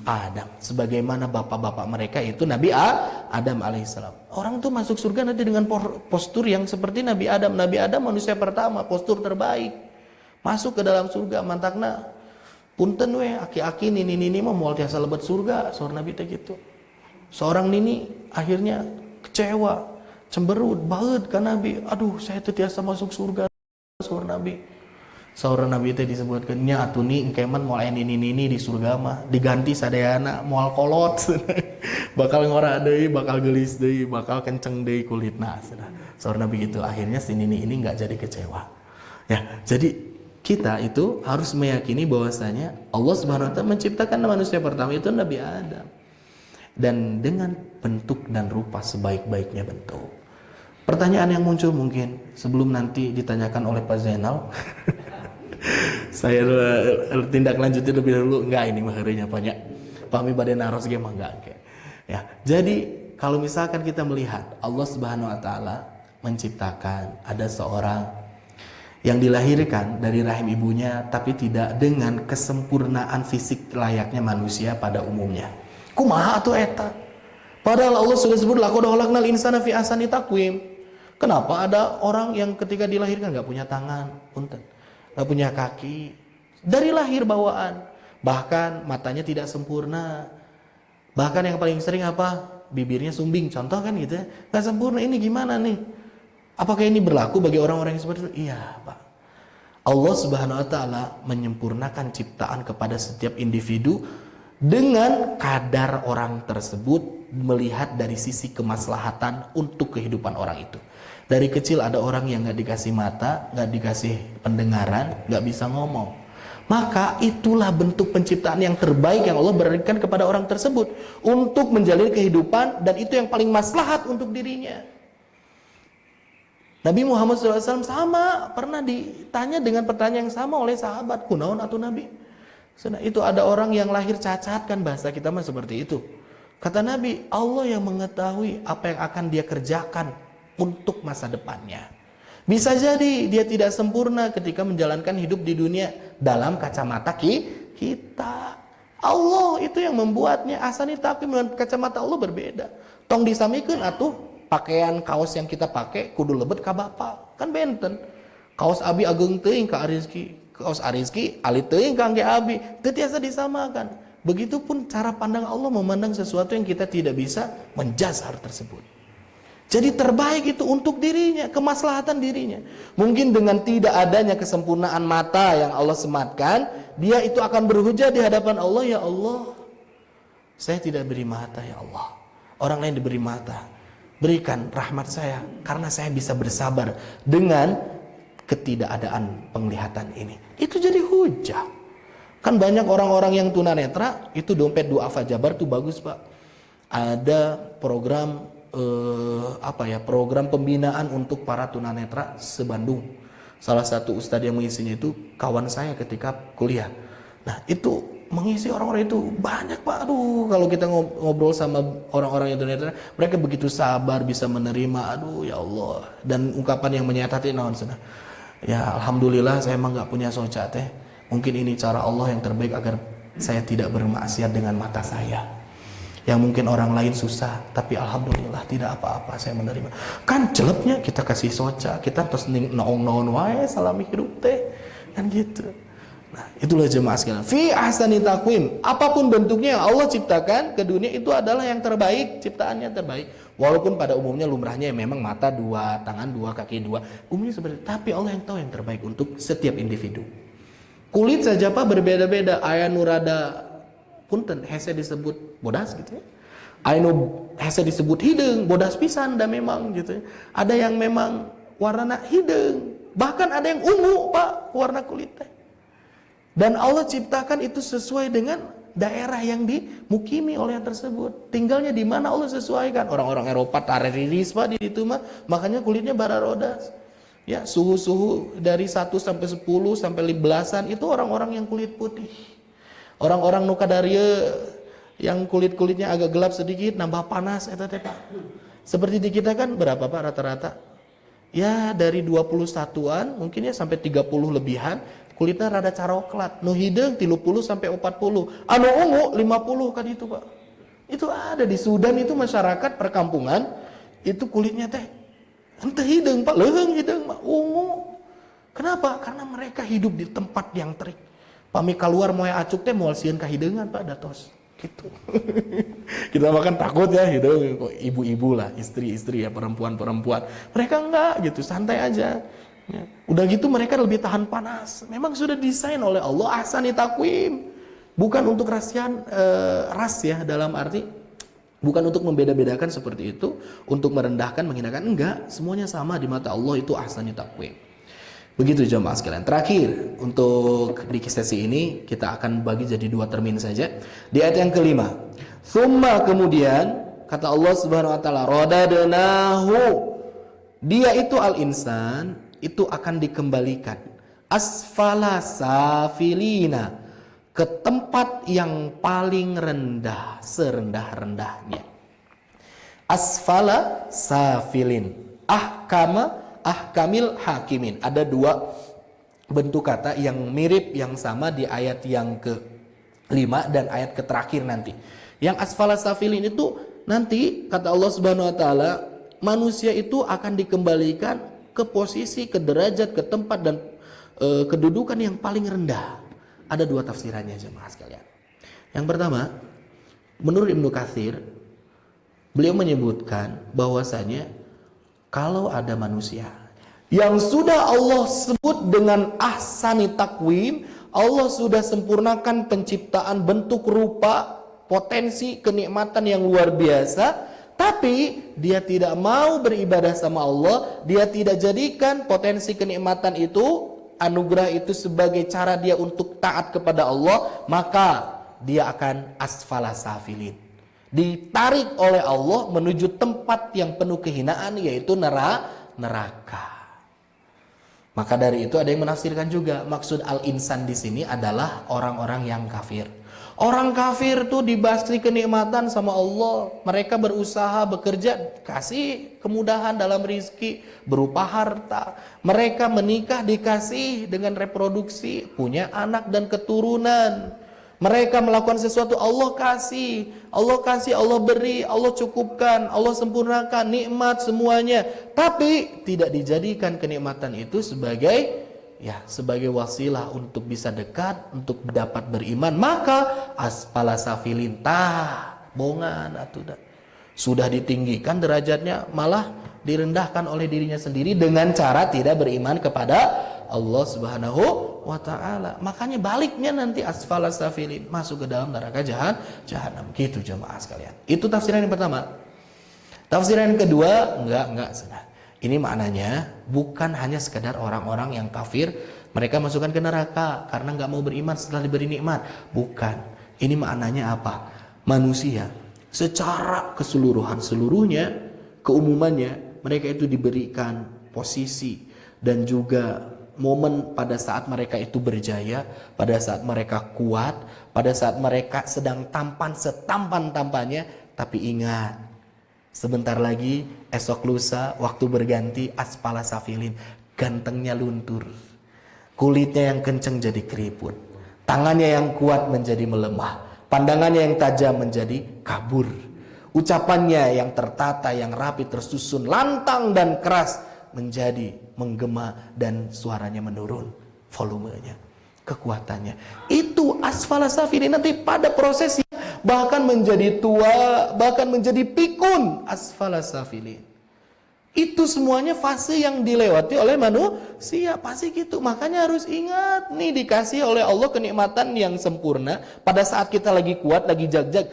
Adam, sebagaimana bapak-bapak mereka itu Nabi Adam alaihissalam. Orang tuh masuk surga nanti dengan postur yang seperti Nabi Adam. Nabi Adam manusia pertama, postur terbaik. Masuk ke dalam surga, mantakna punten we aki-aki nini mah moal tiasa lebet surga, saur Nabi teh gitu. Seorang nini akhirnya kecewa, cemberut, baut ka Nabi. Aduh, saya teh tiasa masuk surga, saur Nabi. Saur Nabi teh disebutkeun nya atuni engke man moal aya nini di surga mah diganti sadayana moal kolot. Bakal ngora deui, bakal geulis deui, bakal kenceng deui kulitna. Saur Nabi gitu. Akhirnya si nini ini enggak jadi kecewa. Ya, jadi kita itu harus meyakini bahwasanya Allah Subhanahu wa taala menciptakan manusia pertama itu Nabi Adam. Dan dengan bentuk dan rupa sebaik-baiknya bentuk. Pertanyaan yang muncul mungkin sebelum nanti ditanyakan oleh Pak Zainal. Saya tindak lanjutin lebih dulu. Enggak, ini mah heureunya banyak. Pami bade naros ge mah enggak. Ya. Jadi kalau misalkan kita melihat Allah Subhanahu wa taala menciptakan ada seorang yang dilahirkan dari rahim ibunya tapi tidak dengan kesempurnaan fisik layaknya manusia pada umumnya. Kumaha atuh eta? Padahal Allah sudah sebut laqad khalaqnal insana fi ahsani taqwim. Kenapa ada orang yang ketika dilahirkan enggak punya tangan, punten, enggak punya kaki, dari lahir bawaan, bahkan matanya tidak sempurna. Bahkan yang paling sering apa? Bibirnya sumbing, contoh kan gitu ya. Enggak sempurna, ini gimana nih? Apakah ini berlaku bagi orang-orang yang seperti itu? Iya, Pak. Allah Subhanahu wa taala menyempurnakan ciptaan kepada setiap individu dengan kadar orang tersebut melihat dari sisi kemaslahatan untuk kehidupan orang itu. Dari kecil ada orang yang nggak dikasih mata, nggak dikasih pendengaran, nggak bisa ngomong. Maka itulah bentuk penciptaan yang terbaik yang Allah berikan kepada orang tersebut untuk menjalani kehidupan, dan itu yang paling maslahat untuk dirinya. Nabi Muhammad SAW sama pernah ditanya dengan pertanyaan yang sama oleh sahabat, kunaon atuh Nabi? Itu ada orang yang lahir cacat, kan bahasa kita mah seperti itu. Kata Nabi, Allah yang mengetahui apa yang akan dia kerjakan untuk masa depannya. Bisa jadi dia tidak sempurna ketika menjalankan hidup di dunia dalam kacamata kita. Allah itu yang membuatnya. Ahsani taqwim dengan kacamata Allah berbeda. Tong disamikeun atuh pakaian kaos yang kita pakai kudu lebet ka bapa. Kan benten. Kaos abi ageung teuing ka Arizki, kaos Arizki alit teuing ka Angge abi. Teu tiasa disamakan. Begitupun cara pandang Allah memandang sesuatu yang kita tidak bisa menjaz hal tersebut. Jadi terbaik itu untuk dirinya, kemaslahatan dirinya. Mungkin dengan tidak adanya kesempurnaan mata yang Allah sematkan, dia itu akan berhujah di hadapan Allah, ya Allah, saya tidak beri mata ya Allah. Orang lain diberi mata. Berikan rahmat saya karena saya bisa bersabar dengan ketidakadaan penglihatan ini. Itu jadi hujah. Kan banyak orang-orang yang tunanetra, itu dompet duafa Jabar tuh bagus, Pak. Ada program program pembinaan untuk para tunanetra se-Bandung. Salah satu ustadz yang mengisinya itu kawan saya ketika kuliah. Nah, itu mengisi orang-orang itu banyak, Pak. Aduh, kalau kita ngobrol sama orang-orang yang tunanetra, mereka begitu sabar, bisa menerima. Aduh, ya Allah. Dan ungkapan yang menyatati naon cenah. Ya, alhamdulillah saya emang nggak punya soca teh. Mungkin ini cara Allah yang terbaik agar saya tidak bermaksiat dengan mata saya. Yang mungkin orang lain susah, tapi alhamdulillah tidak apa-apa, saya menerima. Kan jelepnya kita kasih soca, kita terus naon-naon wae salami hidup teh, kan gitu. Nah, itulah jemaah sekalian. Fi ahsani taqwim, apapun bentuknya yang Allah ciptakan ke dunia itu adalah yang terbaik, ciptaannya terbaik. Walaupun pada umumnya lumrahnya memang mata dua, tangan dua, kaki dua, umumnya seperti itu. Tapi Allah yang tahu yang terbaik untuk setiap individu. Kulit saja Pak berbeda-beda. Aya nurada punten hese disebut bodas gitu ya. Ainu hese disebut hidung, bodas pisan dan memang gitu ya. Ada yang memang warna hidung, bahkan ada yang ungu Pak warna kulitnya. Dan Allah ciptakan itu sesuai dengan daerah yang dimukimi oleh yang tersebut. Tinggalnya di mana Allah sesuaikan. Orang-orang Eropa tareriris Pak di itu mah, makanya kulitnya bararodas. Ya, suhu-suhu dari 1 sampai 10 sampai 15-an itu orang-orang yang kulit putih. Orang-orang nukadaria yang kulit-kulitnya agak gelap sedikit nambah panas eta teh Pak. Seperti di kita kan berapa Pak rata-rata? Ya dari 21-an mungkin ya sampai 30 lebihan, kulitnya rada caroklat. Nu hideung 30 sampai 40. Anu ungu 50 kan itu Pak. Itu ada di Sudan itu masyarakat perkampungan itu kulitnya teh henteu hideung Pak, leuheung hideung Pak, ungu. Kenapa? Karena mereka hidup di tempat yang terik. Pami keluar moe acuk teh moal sieun ka hideungan Pak datos gitu. Kita makan takut ya hideung kok ibu-ibu lah, istri-istri ya, perempuan-perempuan. Mereka enggak gitu, santai aja. Ya. Udah gitu mereka lebih tahan panas. Memang sudah desain oleh Allah ahsani taqwim. Bukan untuk ras ya dalam arti bukan untuk membeda-bedakan seperti itu, untuk merendahkan, menghinakan, enggak, semuanya sama di mata Allah itu ahsani taqwim. Begitu jemaah sekalian. Terakhir untuk di sesi ini kita akan bagi jadi 2 termin saja. Di ayat yang kelima, "Tsumma," kemudian kata Allah Subhanahu wa taala, "Radadnahu," dia itu al-insan itu akan dikembalikan asfala safilina, ke tempat yang paling rendah, serendah-rendahnya. Asfala safilin, ahkamil hakimin. Ada 2 bentuk kata yang mirip, yang sama di ayat yang ke-5 dan ayat terakhir nanti. Yang asfala safilin itu nanti kata Allah Subhanahu wa taala, manusia itu akan dikembalikan ke posisi, ke derajat, ke tempat dan kedudukan yang paling rendah. Ada 2 tafsirannya jemaah sekalian. Yang pertama, menurut Ibnu Katsir, beliau menyebutkan bahwasanya kalau ada manusia yang sudah Allah sebut dengan ahsani taqwim, Allah sudah sempurnakan penciptaan bentuk, rupa, potensi, kenikmatan yang luar biasa, tapi dia tidak mau beribadah sama Allah, dia tidak jadikan potensi kenikmatan itu, anugerah itu sebagai cara dia untuk taat kepada Allah, maka dia akan asfala safilin, ditarik oleh Allah menuju tempat yang penuh kehinaan, yaitu neraka. Maka dari itu ada yang menafsirkan juga maksud al-insan di sini adalah orang-orang yang kafir. Orang kafir tuh dibasri kenikmatan sama Allah. Mereka berusaha, bekerja, kasih kemudahan dalam rizki berupa harta. Mereka menikah dikasih dengan reproduksi, punya anak dan keturunan. Mereka melakukan sesuatu, Allah kasih, Allah beri, Allah cukupkan, Allah sempurnakan, nikmat semuanya. Tapi tidak dijadikan kenikmatan itu sebagai wasilah untuk bisa dekat, untuk dapat beriman. Maka asfala safilin, bongan atuh, sudah ditinggikan derajatnya, malah direndahkan oleh dirinya sendiri dengan cara tidak beriman kepada Allah Subhanahu wa taala. Makanya baliknya nanti asfalas safilin, masuk ke dalam neraka jahanam. Gitu jemaah sekalian. Itu tafsiran yang pertama. Tafsiran yang kedua, enggak sudah. Ini maknanya bukan hanya sekedar orang-orang yang kafir mereka masukkan ke neraka karena enggak mau beriman setelah diberi nikmat. Bukan. Ini maknanya apa? Manusia secara keseluruhan seluruhnya, keumumannya, mereka itu diberikan posisi dan juga momen pada saat mereka itu berjaya, pada saat mereka kuat, pada saat mereka sedang tampan setampan-tampannya. Tapi ingat, sebentar lagi, esok lusa, waktu berganti, asfala safilin, gantengnya luntur, kulitnya yang kenceng jadi keriput, tangannya yang kuat menjadi melemah, pandangannya yang tajam menjadi kabur, ucapannya yang tertata, yang rapi, tersusun, lantang dan keras menjadi menggema dan suaranya menurun volumenya, kekuatannya. Itu asfala safilin. Nanti pada prosesnya bahkan menjadi tua, bahkan menjadi pikun, asfala safilin. Itu semuanya fase yang dilewati oleh manusia, pasti gitu. Makanya harus ingat nih, dikasih oleh Allah kenikmatan yang sempurna pada saat kita lagi kuat, lagi jag-jag,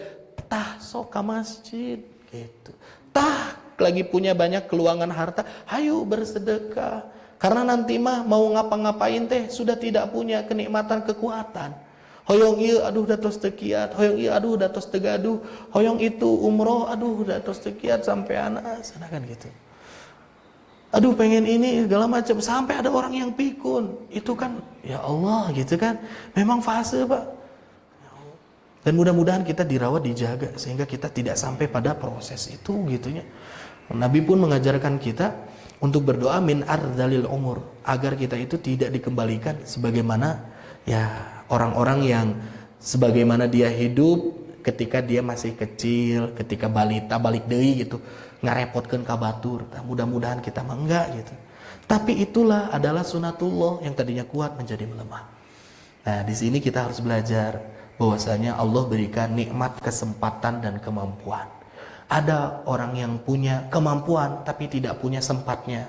tah sok ke masjid gitu. Tah lagi punya banyak keluangan harta, hayu bersedekah. Karena nanti mah mau ngapa-ngapain teh sudah tidak punya kenikmatan kekuatan. Hoyong ieu aduh datos teu kiat, hoyong ieu aduh datos teu gaduh, hoyong itu umroh aduh datos teu kiat sampean sana kan gitu. Aduh pengen ini segala macam, sampai ada orang yang pikun. Itu kan ya Allah gitu kan. Memang fase, Pak. Dan mudah-mudahan kita dirawat, dijaga sehingga kita tidak sampai pada proses itu gitunya. Nabi pun mengajarkan kita untuk berdoa min ardalil umur, agar kita itu tidak dikembalikan sebagaimana ya orang-orang yang sebagaimana dia hidup ketika dia masih kecil, ketika balita balik deui gitu, ngarepotkeun ka batur. Mudah-mudahan kita mah enggak gitu. Tapi itulah adalah sunatullah, yang tadinya kuat menjadi melemah. Nah, di sini kita harus belajar bahwasanya Allah berikan nikmat kesempatan dan kemampuan. Ada orang yang punya kemampuan tapi tidak punya sempatnya.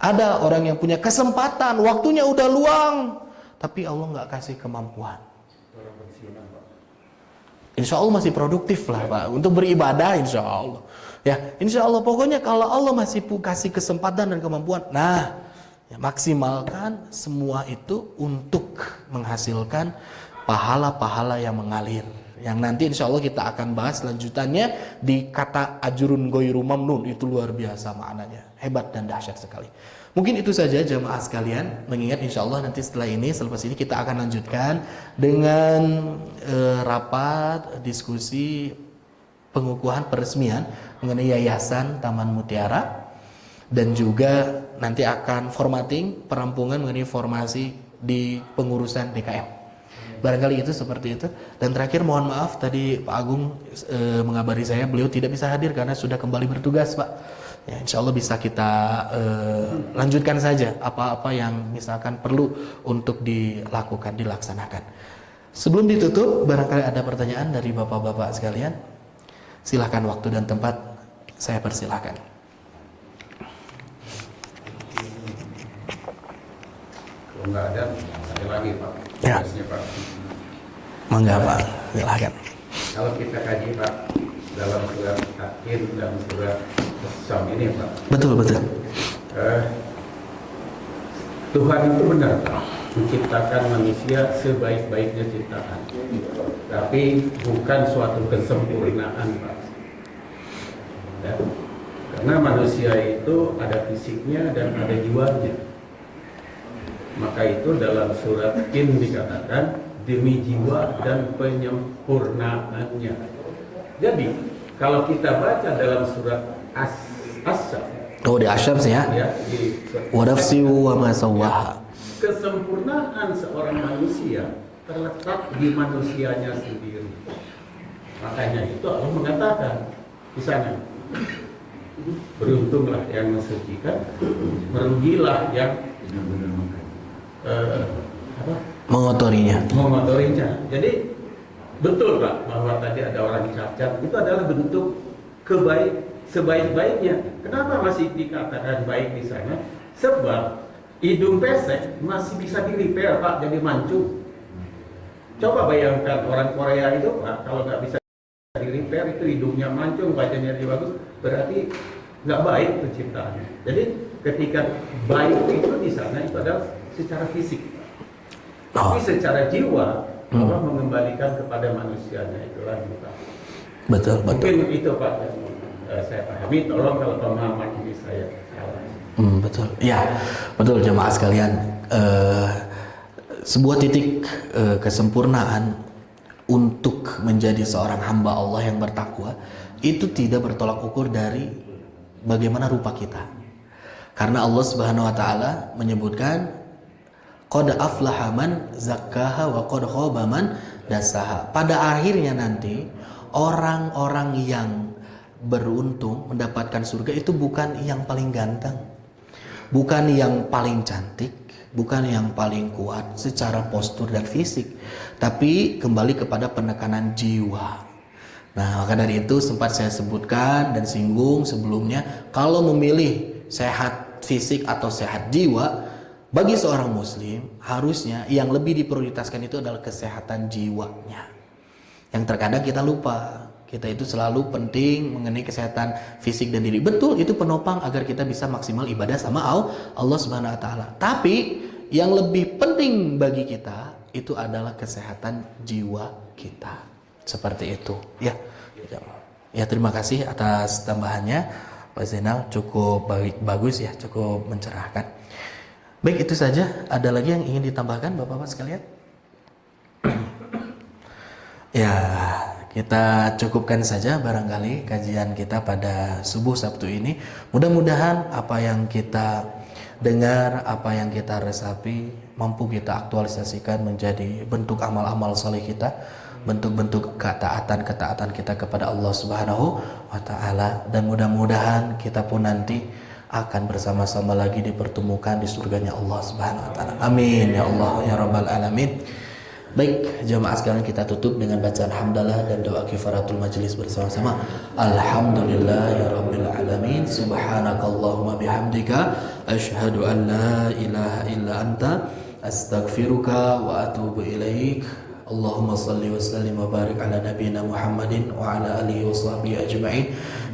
Ada orang yang punya kesempatan, waktunya udah luang, tapi Allah nggak kasih kemampuan. Insya Allah masih produktif lah Pak, untuk beribadah insya Allah. Ya, insya Allah pokoknya kalau Allah masih kasih kesempatan dan kemampuan, nah ya, maksimalkan semua itu untuk menghasilkan pahala-pahala yang mengalir. Yang nanti insya Allah kita akan bahas lanjutannya di kata ajrun goiru mamnun. Itu luar biasa maknanya, hebat dan dahsyat sekali. Mungkin itu saja jamaah sekalian. Mengingat insya Allah nanti setelah ini, selepas ini kita akan lanjutkan dengan rapat diskusi pengukuhan peresmian mengenai Yayasan Taman Mutiara. Dan juga nanti akan formatting, perampungan mengenai formasi di pengurusan DKM. Barangkali itu seperti itu. Dan terakhir mohon maaf tadi Pak Agung mengabari saya beliau tidak bisa hadir karena sudah kembali bertugas Pak. Ya, insya Allah bisa kita lanjutkan saja apa-apa yang misalkan perlu untuk dilakukan, dilaksanakan. Sebelum ditutup, barangkali ada pertanyaan dari bapak-bapak sekalian. Silahkan, waktu dan tempat saya persilahkan. Kalau nggak ada, saya lagi Pak. Ya. Pak. Mangga Pak, silahkan. Kalau kita kaji Pak dalam surat Akhir dan surat As-Sam ini Pak. Betul. Tuhan itu benar Pak, menciptakan manusia sebaik-baiknya ciptaan. Tapi bukan suatu kesempurnaan Pak. Ya. Karena manusia itu ada fisiknya dan ada jiwanya. Maka itu dalam surat Jin dikatakan demi jiwa dan penyempurnaannya. Jadi kalau kita baca dalam surat As-Sam, Oh, di Asyam sih ya. Wa nafsi wa ma sawwaha. Kesempurnaan seorang manusia terletak di manusianya sendiri. Makanya itu Allah mengatakan di sana, beruntunglah yang mensucikan, merugilah yang mengotorinya. Jadi betul Pak bahwa tadi ada orang cacat, itu adalah bentuk sebaik-baiknya. Kenapa masih dikatakan baik di sana? Sebab hidung pesek masih bisa di-repair Pak, jadi mancung. Coba bayangkan orang Korea itu Pak, kalau nggak bisa di-repair itu hidungnya mancung, wajahnya jadi bagus, berarti nggak baik penciptaannya. Jadi ketika baik itu di sana itu adalah secara fisik, tapi secara jiwa Allah mengembalikan kepada manusianya, itulah Pak. Betul, betul. Mungkin itu Pak yang saya pahami. Tolong kalau pemahaman ini saya salah. Betul. Ya, betul jemaah sekalian. Sebuah titik kesempurnaan untuk menjadi seorang hamba Allah yang bertakwa itu tidak bertolak ukur dari bagaimana rupa kita. Karena Allah Subhanahu wa taala menyebutkan qad aflaha man zakkaha wa qad khaba man dassaha. Pada akhirnya nanti orang-orang yang beruntung mendapatkan surga itu bukan yang paling ganteng, bukan yang paling cantik, bukan yang paling kuat secara postur dan fisik, tapi kembali kepada penekanan jiwa. Nah, maka dari itu sempat saya sebutkan dan singgung sebelumnya, kalau memilih sehat fisik atau sehat jiwa, bagi seorang muslim harusnya yang lebih diprioritaskan itu adalah kesehatan jiwanya. Yang terkadang kita lupa. Kita itu selalu penting mengenai kesehatan fisik dan diri. Betul, itu penopang agar kita bisa maksimal ibadah sama Allah Subhanahu wa taala. Tapi yang lebih penting bagi kita itu adalah kesehatan jiwa kita. Seperti itu, ya. Ya, terima kasih atas tambahannya Pak Zainal, cukup bagus ya, cukup mencerahkan. Baik, itu saja. Ada lagi yang ingin ditambahkan Bapak-bapak sekalian? Ya, kita cukupkan saja barangkali kajian kita pada subuh Sabtu ini. Mudah-mudahan apa yang kita dengar, apa yang kita resapi mampu kita aktualisasikan menjadi bentuk amal-amal soleh kita, bentuk-bentuk ketaatan kita kepada Allah Subhanahu wa taala, dan mudah-mudahan kita pun nanti akan bersama-sama lagi dipertemukan di surganya Allah Subhanahu wa taala. Amin ya Allah ya rabbal alamin. Baik, jemaah sekalian, kita tutup dengan bacaan hamdalah dan doa kifaratul majelis bersama-sama. Alhamdulillahirabbil alamin. Subhanakallahumma bihamdika asyhadu an la ilaha illa anta astaghfiruka wa atubu ilaik. Allahumma salli wa sallim wa barik ala nabiyyina Muhammadin wa ala alihi wa sahbihi ajma'in.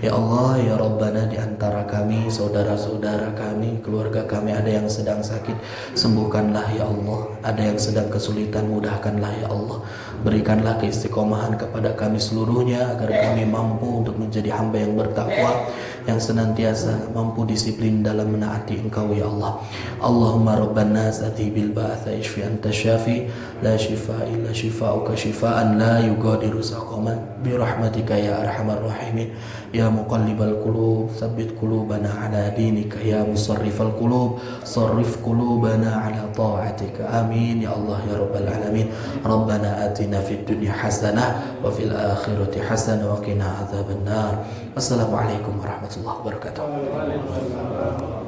Ya Allah, ya Rabbana, di antara kami, saudara-saudara kami, keluarga kami ada yang sedang sakit, sembuhkanlah ya Allah. Ada yang sedang kesulitan, mudahkanlah ya Allah. Berikanlah keistiqomahan kepada kami seluruhnya agar kami mampu untuk menjadi hamba yang bertakwa, yang senantiasa mampu disiplin dalam menaati Engkau ya Allah. Allahumma Rabbana adhibil ba'atha ishfi anta syafi la shifa illa shifauka shifaan la yugadiru saqaman bi rahmatika ya arhamar rahimin. Ya muqallibal qulub tsabbit qulubana ala dinika, ya musarrifal qulub sarrif qulubana ala ta'atika. Amin ya Allah ya rabbal alamin. Rabbana atina fid dunya hasanah wa fil akhirati hasanah wa qina adzabannar. Wassalamualaikum warahmatullahi wabarakatuh.